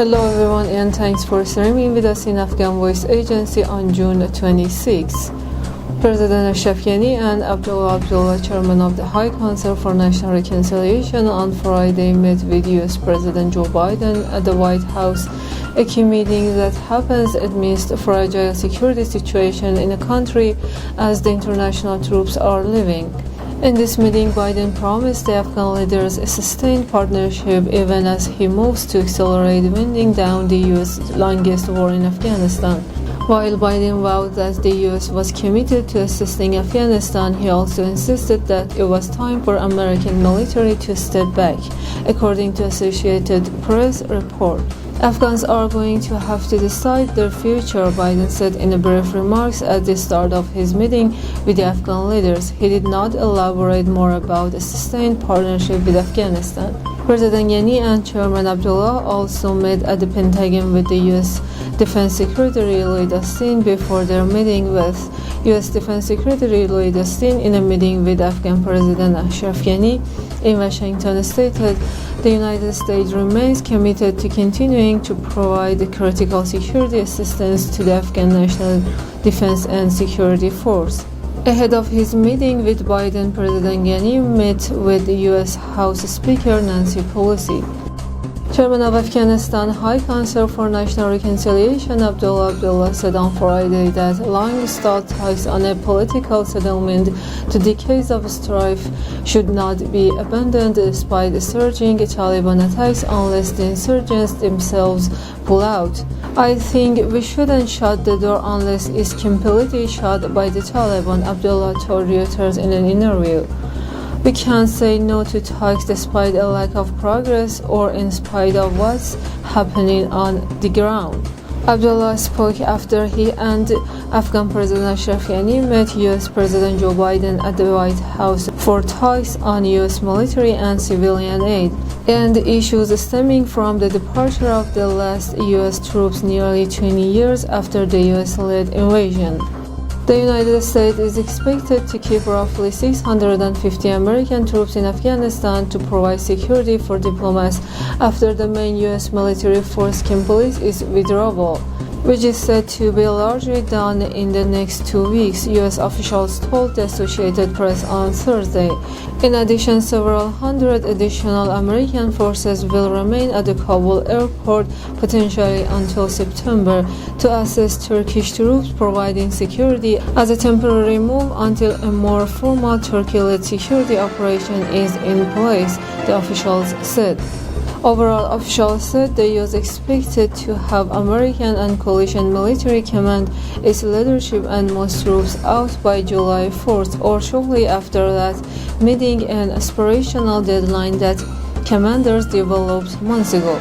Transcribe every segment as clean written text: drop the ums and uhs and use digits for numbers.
Hello everyone, and thanks for streaming with us in Afghan Voice Agency on June 26. President Ashraf Ghani and Abdullah, chairman of the High Council for National Reconciliation, on Friday met with US President Joe Biden at the White House, a key meeting that happens amidst a fragile security situation in the country as the international troops are leaving. In this meeting, Biden promised the Afghan leaders a sustained partnership even as he moves to accelerate winding down the U.S.'s longest war in Afghanistan. While Biden vowed that the U.S. was committed to assisting Afghanistan, he also insisted that it was time for American military to step back, according to Associated Press report. Afghans are going to have to decide their future, Biden said in brief remarks at the start of his meeting with the Afghan leaders. He did not elaborate more about a sustained partnership with Afghanistan. President Ghani and Chairman Abdullah also met at the Pentagon with the U.S. Defense Secretary Lloyd Austin before their meeting with U.S. Defense Secretary Lloyd Austin in a meeting with Afghan President Ashraf Ghani in Washington stated the United States remains committed to continuing to provide critical security assistance to the Afghan National Defense and Security Force. Ahead of his meeting with Biden, President Ghani met with U.S. House Speaker Nancy Pelosi. Chairman of Afghanistan High Council for National Reconciliation Abdullah said on Friday that long-stalled talks on a political settlement to decades of strife should not be abandoned despite surging Taliban attacks unless the insurgents themselves pull out. I think we shouldn't shut the door unless it's completely shut by the Taliban, Abdullah told Reuters in an interview. We can't say no to talks despite a lack of progress or in spite of what's happening on the ground. Abdullah spoke after he and Afghan President Ashraf Ghani met U.S. President Joe Biden at the White House for talks on U.S. military and civilian aid and issues stemming from the departure of the last U.S. troops nearly 20 years after the U.S.-led invasion. The United States is expected to keep roughly 650 American troops in Afghanistan to provide security for diplomats after the main U.S. military force completes its withdrawal, which is said to be largely done in the next 2 weeks, U.S. officials told the Associated Press on Thursday. In addition, several hundred additional American forces will remain at the Kabul airport potentially until September to assist Turkish troops providing security as a temporary move until a more formal Turkey-led security operation is in place, the officials said. Overall, officials said the U.S. expected to have American and coalition military command its leadership and most troops out by July 4th or shortly after that, meeting an aspirational deadline that commanders developed months ago.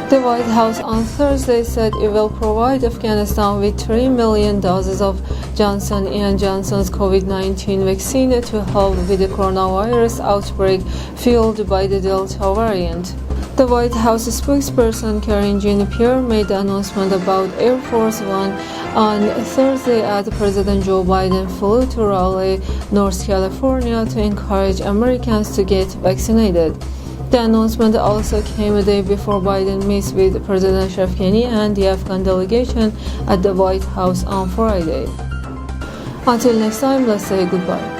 The White House on Thursday said it will provide Afghanistan with 3 million doses of Johnson & Johnson's COVID-19 vaccine to help with the coronavirus outbreak fueled by the Delta variant. The White House spokesperson Karine Jean-Pierre made the announcement about Air Force One on Thursday as President Joe Biden flew to Raleigh, North Carolina to encourage Americans to get vaccinated. The announcement also came a day before Biden meets with President Ashraf Ghani and the Afghan delegation at the White House on Friday. Until next time, let's say goodbye.